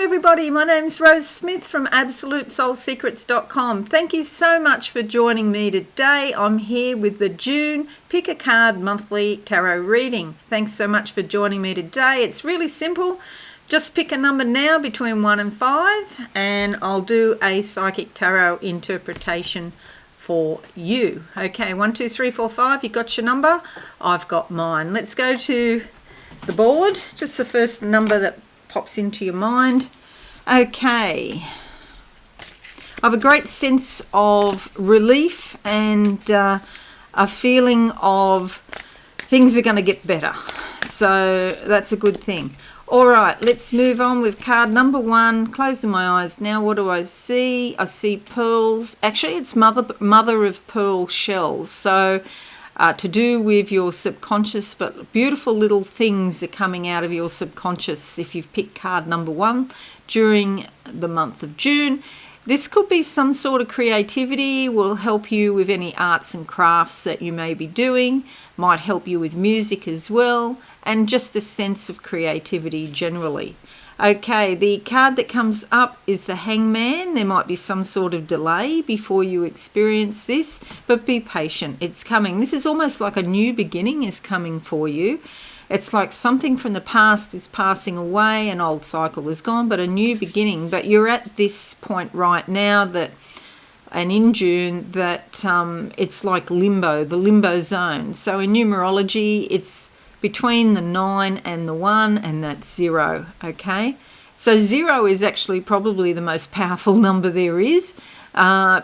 everybody, my name's Rose Smith from AbsoluteSoulSecrets.com. Thank you so much for joining me today. I'm here with the June Pick a Card Monthly Tarot Reading. Thanks so much for joining me today. It's really simple. Just pick a number now between 1 and 5 and I'll do a psychic tarot interpretation for you. Okay, 1, 2, 3, 4, 5. You got your number? I've got mine. Let's go to the board. Just the first number that pops into your mind. Okay, I have a great sense of relief and a feeling of things are going to get better, so that's a good thing. All right, let's move on with card number 1. Closing my eyes now. What do I see? I see pearls. Actually, it's mother of pearl shells, so to do with your subconscious, but beautiful little things are coming out of your subconscious if you've picked card number 1 during the month of June. This could be some sort of creativity, will help you with any arts and crafts that you may be doing, might help you with music as well, and just a sense of creativity generally. Okay, the card that comes up is the Hangman. There might be some sort of delay before you experience this, but be patient. It's coming. This is almost like a new beginning is coming for you. It's like something from the past is passing away, an old cycle is gone, but a new beginning. But you're at this point right now that, and in June, that it's like limbo, the limbo zone. So in numerology, it's between the 9 and the 1, and that's 0, okay? So 0 is actually probably the most powerful number there is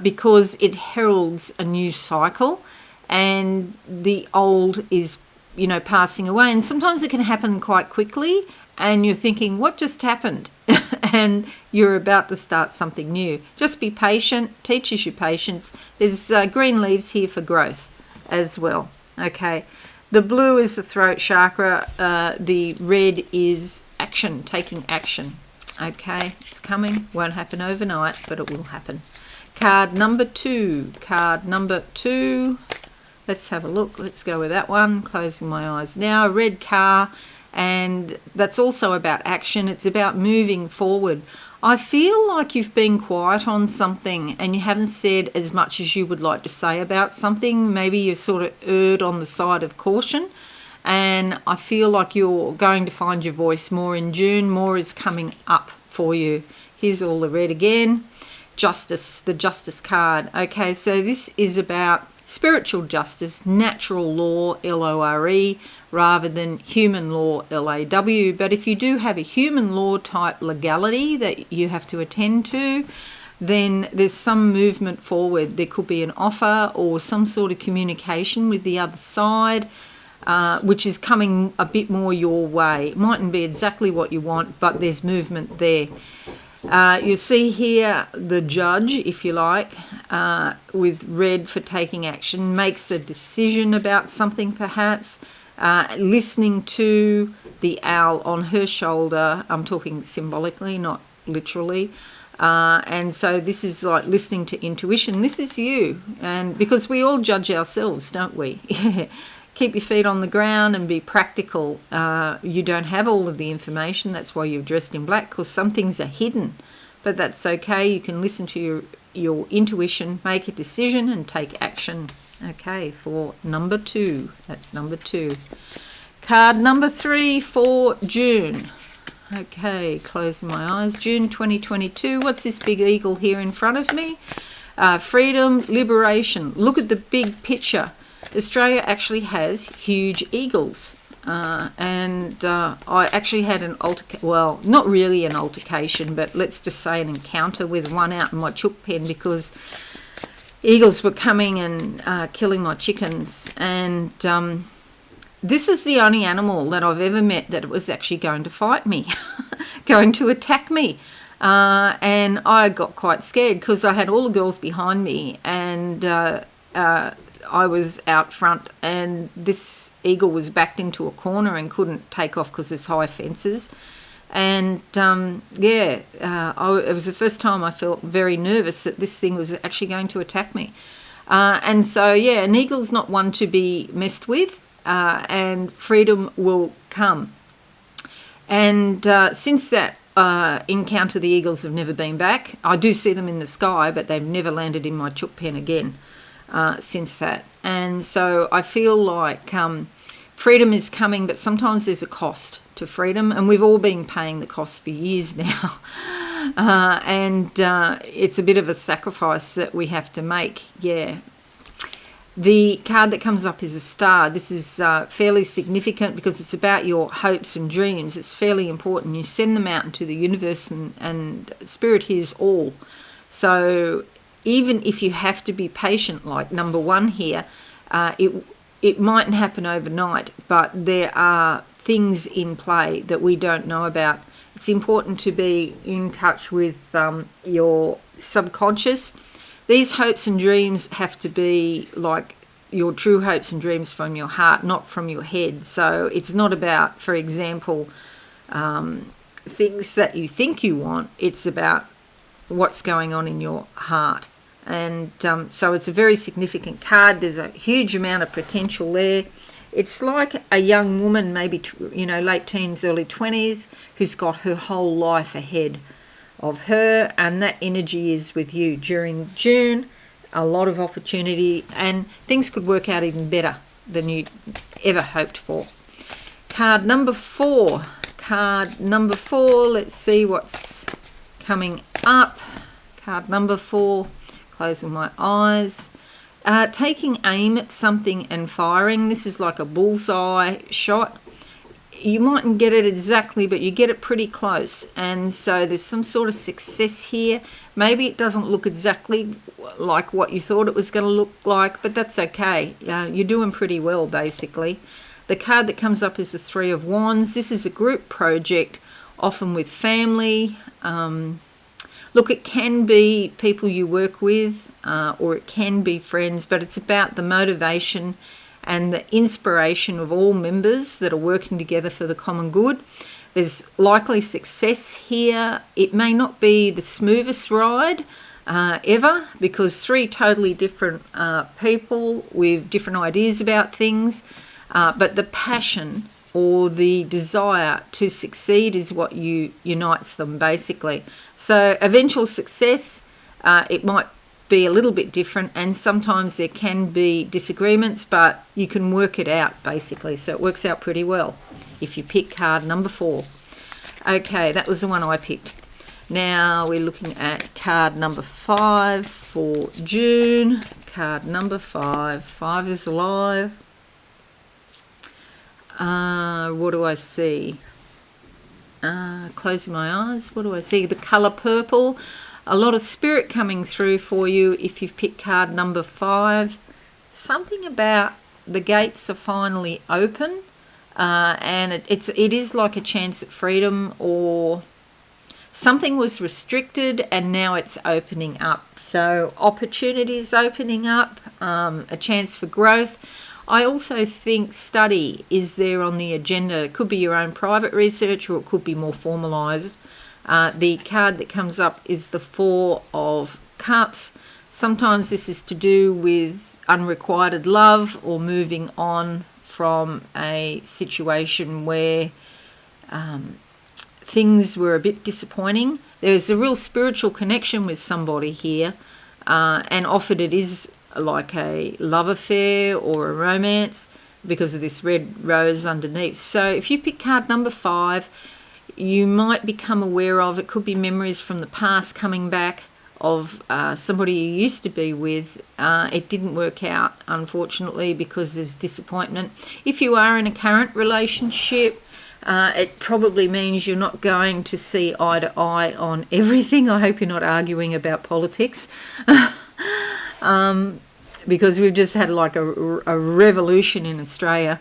because it heralds a new cycle and the old is, you know, passing away. And sometimes it can happen quite quickly and you're thinking, what just happened? And you're about to start something new. Just be patient, teaches you patience. There's green leaves here for growth as well, okay? The blue is the throat chakra. The red is action, taking action. Okay, it's coming. Won't happen overnight, but it will happen. Card number 2. Card number 2. Let's have a look. Let's go with that one. Closing my eyes now. A red car, and that's also about action. It's about moving forward. I feel like you've been quiet on something and you haven't said as much as you would like to say about something. Maybe you sort of erred on the side of caution, and I feel like you're going to find your voice more in June. More is coming up for you. Here's all the red again. Justice, the Justice card. Okay, so this is about spiritual justice, natural law, L-O-R-E, rather than human law, L-A-W. But if you do have a human law type legality that you have to attend to, then there's some movement forward. There could be an offer or some sort of communication with the other side, which is coming a bit more your way. It mightn't be exactly what you want, but there's movement there. You see here the judge, if you like, with red for taking action, makes a decision about something perhaps, listening to the owl on her shoulder. I'm talking symbolically, not literally. And so this is like listening to intuition. This is you. And because we all judge ourselves, don't we? Keep your feet on the ground and be practical. You don't have all of the information. That's why you're dressed in black, because some things are hidden. But that's okay. You can listen to your intuition, make a decision and take action. Okay, for number 2. That's number 2. Card number 3 for June. Okay, closing my eyes. June 2022. What's this big eagle here in front of me? Freedom, liberation. Look at the big picture. Australia actually has huge eagles. And I actually had an well, not really an altercation, but let's just say an encounter with one out in my chook pen because eagles were coming and killing my chickens. And this is the only animal that I've ever met that was actually going to fight me, going to attack me. And I got quite scared because I had all the girls behind me and I was out front, and this eagle was backed into a corner and couldn't take off because there's high fences. And it was the first time I felt very nervous that this thing was actually going to attack me. And so, an eagle's not one to be messed with, and freedom will come. And since that encounter the eagles have never been back. I do see them in the sky, but they've never landed in my chook pen again since that. And so I feel like freedom is coming, but sometimes there's a cost to freedom, and we've all been paying the cost for years now. And it's a bit of a sacrifice that we have to make, yeah. The card that comes up is a star. This is fairly significant because it's about your hopes and dreams. It's fairly important. You send them out into the universe, and Spirit hears all. So even if you have to be patient, like number one here, it mightn't happen overnight, but there are things in play that we don't know about. It's important to be in touch with your subconscious. These hopes and dreams have to be like your true hopes and dreams from your heart, not from your head. So it's not about, for example, things that you think you want. It's about what's going on in your heart. And so it's a very significant card. There's a huge amount of potential there. It's like a young woman, maybe, late teens, early 20s, who's got her whole life ahead of her, and that energy is with you during June. A lot of opportunity, and things could work out even better than you ever hoped for. Card number 4. Let's see what's coming up. Card number 4. Closing my eyes. Taking aim at something and firing. This is like a bullseye shot. You mightn't get it exactly, but you get it pretty close. And so there's some sort of success here. Maybe it doesn't look exactly like what you thought it was going to look like, but that's okay. You're doing pretty well, basically. The card that comes up is the Three of Wands. This is a group project, often with family. Look, it can be people you work with, or it can be friends, but it's about the motivation and the inspiration of all members that are working together for the common good. There's likely success here. It may not be the smoothest ride ever, because 3 totally different people with different ideas about things, but the passion or the desire to succeed is what unites them, basically. So eventual success, it might be a little bit different, and sometimes there can be disagreements, but you can work it out, basically. So it works out pretty well if you pick card number 4. Okay, that was the one I picked. Now we're looking at card number 5 for June. Card number 5. 5 is alive. What do I see? Closing my eyes. What do I see? The colour purple. A lot of spirit coming through for you if you've picked card number 5. Something about the gates are finally open, and it is like a chance at freedom, or something was restricted and now it's opening up. So opportunities opening up, a chance for growth. I also think study is there on the agenda. It could be your own private research, or it could be more formalised. The card that comes up is the Four of Cups. Sometimes this is to do with unrequited love, or moving on from a situation where things were a bit disappointing. There's a real spiritual connection with somebody here, and often it is like a love affair or a romance because of this red rose underneath. So if you pick card number 5, you might become aware of, it could be memories from the past coming back of somebody you used to be with. It didn't work out, unfortunately, because there's disappointment. If you are in a current relationship, it probably means you're not going to see eye to eye on everything. I hope you're not arguing about politics. Because we've just had like a revolution in Australia,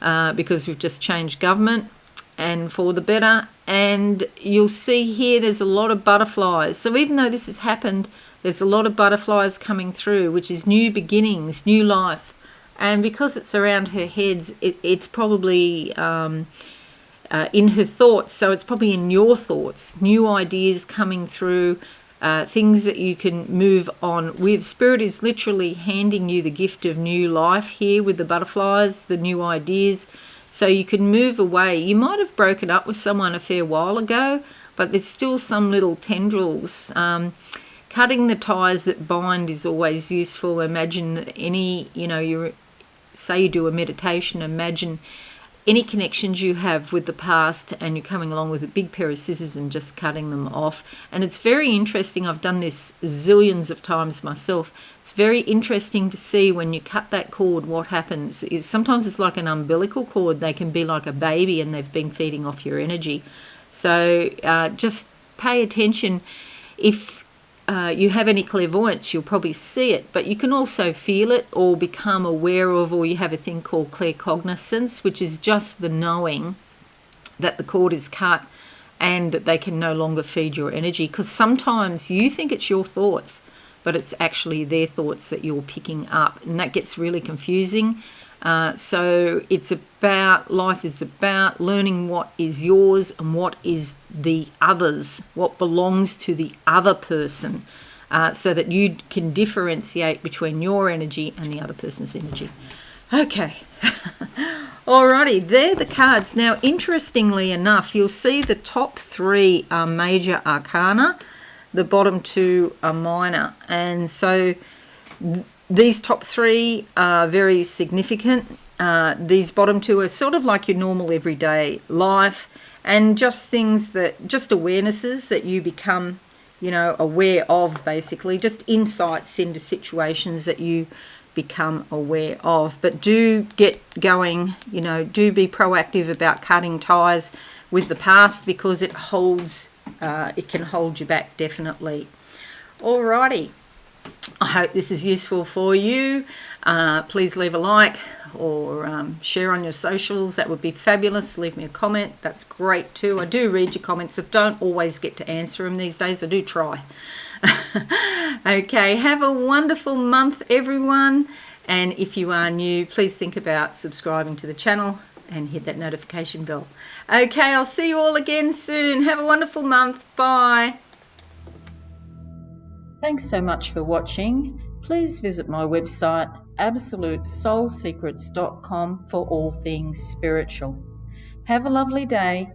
because we've just changed government, and for the better. And you'll see here there's a lot of butterflies. So even though this has happened, there's a lot of butterflies coming through, which is new beginnings, new life. And because it's around her heads, it's probably in her thoughts. So it's probably in your thoughts, new ideas coming through, things that you can move on with. Spirit is literally handing you the gift of new life here with the butterflies, the new ideas. So you can move away. You might have broken up with someone a fair while ago, but there's still some little tendrils. Cutting the ties that bind is always useful. Imagine say you do a meditation, imagine any connections you have with the past and you're coming along with a big pair of scissors and just cutting them off. And it's very interesting. I've done this zillions of times myself. It's very interesting to see when you cut that cord, what happens is sometimes it's like an umbilical cord. They can be like a baby and they've been feeding off your energy. So just pay attention. If you have any clairvoyance, you'll probably see it, but you can also feel it or become aware of, or you have a thing called claircognizance, which is just the knowing that the cord is cut and that they can no longer feed your energy. Because sometimes you think it's your thoughts, but it's actually their thoughts that you're picking up, and that gets really confusing. So life is about learning what is yours and what is the other's, what belongs to the other person, so that you can differentiate between your energy and the other person's energy. Okay. Alrighty, they're the cards. Now, interestingly enough, you'll see the top 3 are major arcana, the bottom 2 are minor, and so these top 3 are very significant. These bottom 2 are sort of like your normal everyday life, and just awarenesses that you become, aware of, basically, just insights into situations that you become aware of. But do get going, do be proactive about cutting ties with the past, because it can hold you back, definitely. Alrighty. I hope this is useful for you. Please leave a like or share on your socials. That would be fabulous. Leave me a comment. That's great too. I do read your comments. I don't always get to answer them these days. I do try. Okay, have a wonderful month, everyone. And if you are new, please think about subscribing to the channel and hit that notification bell. Okay, I'll see you all again soon. Have a wonderful month. Bye. Thanks so much for watching. Please visit my website absolutesoulsecrets.com for all things spiritual. Have a lovely day.